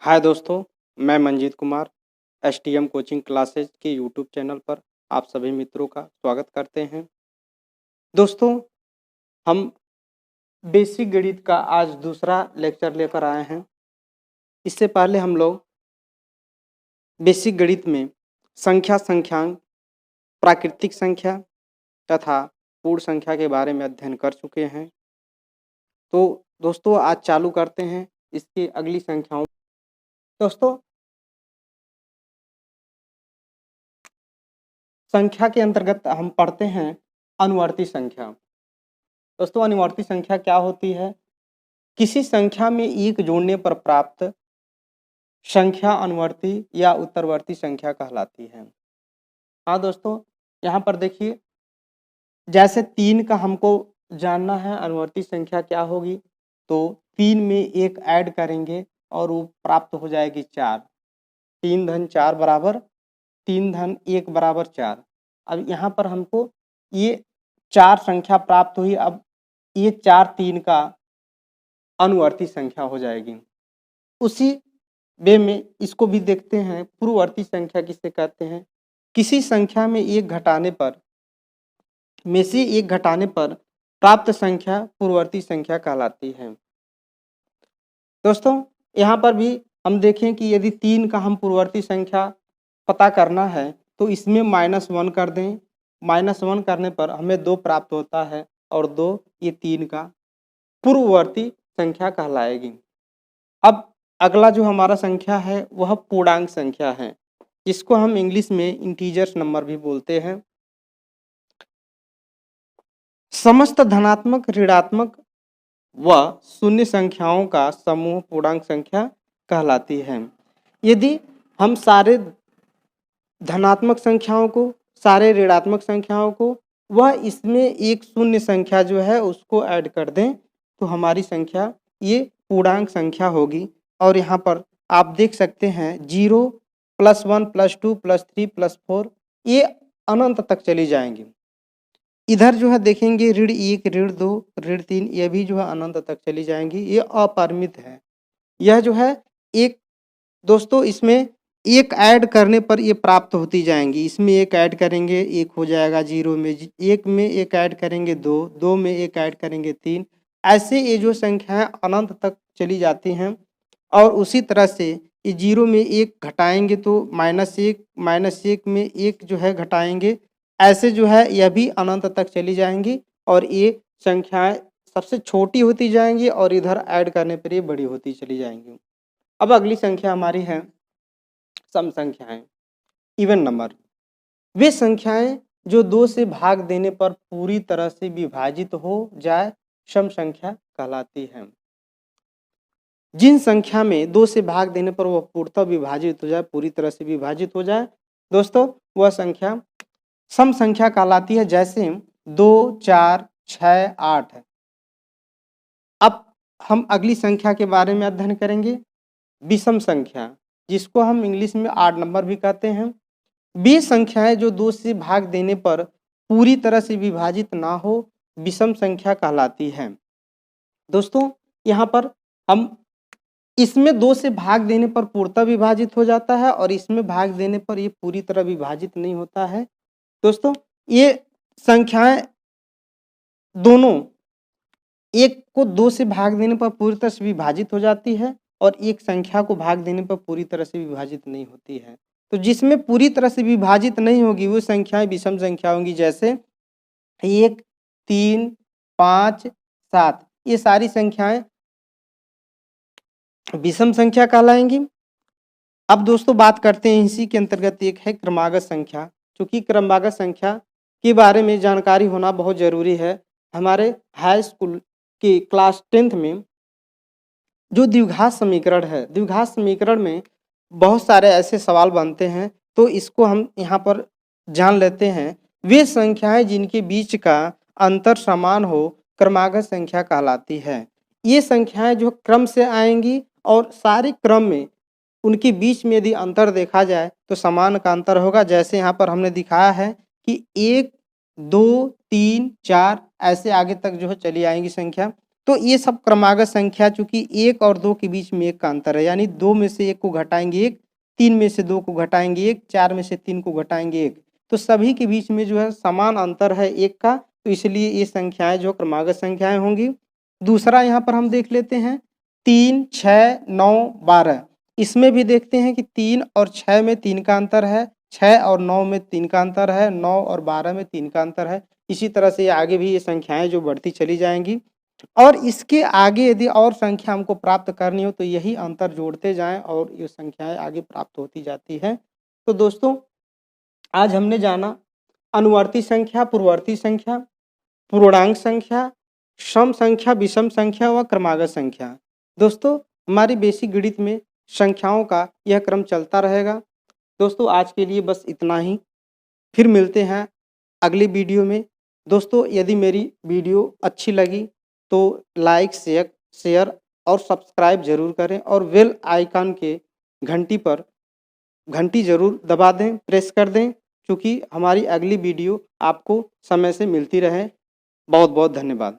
हाय दोस्तों, मैं Manjeet Kumar STM coaching classes के यूट्यूब चैनल पर आप सभी मित्रों का स्वागत करते हैं। दोस्तों, हम बेसिक गणित का आज दूसरा लेक्चर लेकर आए हैं। इससे पहले हम लोग बेसिक गणित में संख्यांक, प्राकृतिक संख्या तथा पूर्ण संख्या के बारे में अध्ययन कर चुके हैं। तो दोस्तों, आज चालू करते हैं इसकी अगली संख्याओं। दोस्तों, संख्या के अंतर्गत हम पढ़ते हैं अनुवर्ती संख्या। दोस्तों, अनुवर्ती संख्या क्या होती है? किसी संख्या में एक जोड़ने पर प्राप्त संख्या अनुवर्ती या उत्तरवर्ती संख्या कहलाती है। हाँ दोस्तों, यहाँ पर देखिए, जैसे 3 का हमको जानना है अनुवर्ती संख्या क्या होगी, तो 3 में एक ऐड करेंगे और वो प्राप्त हो जाएगी 4। 3 धन 4 बराबर 3 धन 1 बराबर 4। अब यहाँ पर हमको ये 4 संख्या प्राप्त हुई। अब ये 4 3 का अनुवर्ती संख्या हो जाएगी। उसी वे में इसको भी देखते हैं, पूर्ववर्ती संख्या किसे कहते हैं? किसी संख्या में एक घटाने पर प्राप्त संख्या पूर्ववर्ती संख्या कहलाती है। दोस्तों, यहाँ पर भी हम देखें कि यदि 3 का हम पूर्ववर्ती संख्या पता करना है तो इसमें -1 कर दें। -1 करने पर हमें 2 प्राप्त होता है और 2 ये 3 का पूर्ववर्ती संख्या कहलाएगी। अब अगला जो हमारा संख्या है वह पूर्णांक संख्या है, जिसको हम इंग्लिश में इंटीजर्स नंबर भी बोलते हैं। समस्त धनात्मक, ऋणात्मक व शून्य संख्याओं का समूह पूर्णांक संख्या कहलाती है। यदि हम सारे धनात्मक संख्याओं को, सारे ऋणात्मक संख्याओं को वह इसमें एक शून्य संख्या जो है उसको ऐड कर दें तो हमारी संख्या ये पूर्णांक संख्या होगी। और यहाँ पर आप देख सकते हैं 0 +1 +2 +3 +4 ये अनंत तक चली जाएंगी। इधर जो है देखेंगे ऋण 1 ऋण 2 ऋण 3 ये भी जो है अनंत तक चली जाएंगी। ये अपरिमित है। यह जो है एक दोस्तों, इसमें एक ऐड करने पर ये प्राप्त होती जाएंगी। इसमें एक ऐड करेंगे 1 हो जाएगा, 0 में 1 में एक ऐड करेंगे 2, 2 में एक ऐड करेंगे 3, ऐसे ये जो संख्याएं अनंत तक चली जाती हैं। और उसी तरह से ये 0 में 1 घटाएंगे तो -1 में 1 जो है घटाएंगे, ऐसे जो है यह भी अनंत तक चली जाएंगी और ये संख्याएं सबसे छोटी होती जाएंगी और इधर ऐड करने पर ये बड़ी होती चली जाएंगी। अब अगली संख्या हमारी है सम संख्याएं, इवन नंबर। वे संख्याएं जो 2 से भाग देने पर पूरी तरह से विभाजित हो जाए सम संख्या कहलाती है। जिन संख्या में 2 से भाग देने पर वह पूर्णतः विभाजित हो जाए, पूरी तरह से विभाजित हो जाए दोस्तों, वह संख्या सम संख्या कहलाती है। जैसे 2 4 6 8 है। अब हम अगली संख्या के बारे में अध्ययन करेंगे, विषम संख्या, जिसको हम इंग्लिश में ऑड नंबर भी कहते हैं। वे संख्याएं जो 2 से भाग देने पर पूरी तरह से विभाजित ना हो विषम संख्या कहलाती है। दोस्तों, यहाँ पर हम इसमें 2 से भाग देने पर पूर्णतः विभाजित हो जाता है और इसमें भाग देने पर ये पूरी तरह विभाजित नहीं होता है। दोस्तों, ये संख्याएं दोनों, एक को 2 से भाग देने पर पूरी तरह से विभाजित हो जाती है और एक संख्या को भाग देने पर पूरी तरह से विभाजित नहीं होती है। तो जिसमें पूरी तरह से विभाजित नहीं होगी वो संख्याएं विषम संख्या होंगी। जैसे 1 3 5 7 ये सारी संख्याएं विषम संख्या कहलाएंगी। अब दोस्तों बात करते हैं, इसी के अंतर्गत एक है क्रमागत संख्या। चूंकि क्रमागत संख्या के बारे में जानकारी होना बहुत जरूरी है। हमारे हाई स्कूल के क्लास 10th में जो द्विघात समीकरण है, द्विघात समीकरण में बहुत सारे ऐसे सवाल बनते हैं, तो इसको हम यहाँ पर जान लेते हैं। वे संख्याएं जिनके बीच का अंतर समान हो क्रमागत संख्या कहलाती है। ये संख्याएं जो क्रम से आएंगी और सारे क्रम में उनके बीच में यदि अंतर देखा जाए तो समान का अंतर होगा। जैसे यहाँ पर हमने दिखाया है कि 1 2 3 4 ऐसे आगे तक जो है चली आएंगी संख्या। तो ये सब क्रमागत संख्या, चूंकि 1 और 2 के बीच में 1 का अंतर है, यानी 2 में से 1 को घटाएंगे 1, 3 में से 2 को घटाएंगे 1, 4 में से 3 को घटाएंगे 1, तो सभी के बीच में जो है समान अंतर है 1 का, तो इसलिए ये संख्याएं जो क्रमागत संख्याएं होंगी। दूसरा यहाँ पर हम देख लेते हैं 3, 6, 9, 12। इसमें भी देखते हैं कि 3 और 6 में 3 का अंतर है, 6 और 9 में 3 का अंतर है, 9 और 12 में 3 का अंतर है। इसी तरह से आगे भी ये संख्याएं जो बढ़ती चली जाएंगी, और इसके आगे यदि और संख्या हमको प्राप्त करनी हो तो यही अंतर जोड़ते जाएं और ये संख्याएं आगे प्राप्त होती जाती है। तो दोस्तों, आज हमने जाना अनुवर्ती संख्या, पूर्ववर्ती संख्या, पूर्णांक संख्या, सम संख्या, विषम संख्या व क्रमागत संख्या। दोस्तों, हमारी बेसिक गणित में संख्याओं का यह क्रम चलता रहेगा। दोस्तों, आज के लिए बस इतना ही, फिर मिलते हैं अगली वीडियो में। दोस्तों, यदि मेरी वीडियो अच्छी लगी तो लाइक, शेयर और सब्सक्राइब जरूर करें, और बेल आइकन के घंटी जरूर दबा दें, प्रेस कर दें, क्योंकि हमारी अगली वीडियो आपको समय से मिलती रहे। बहुत बहुत धन्यवाद।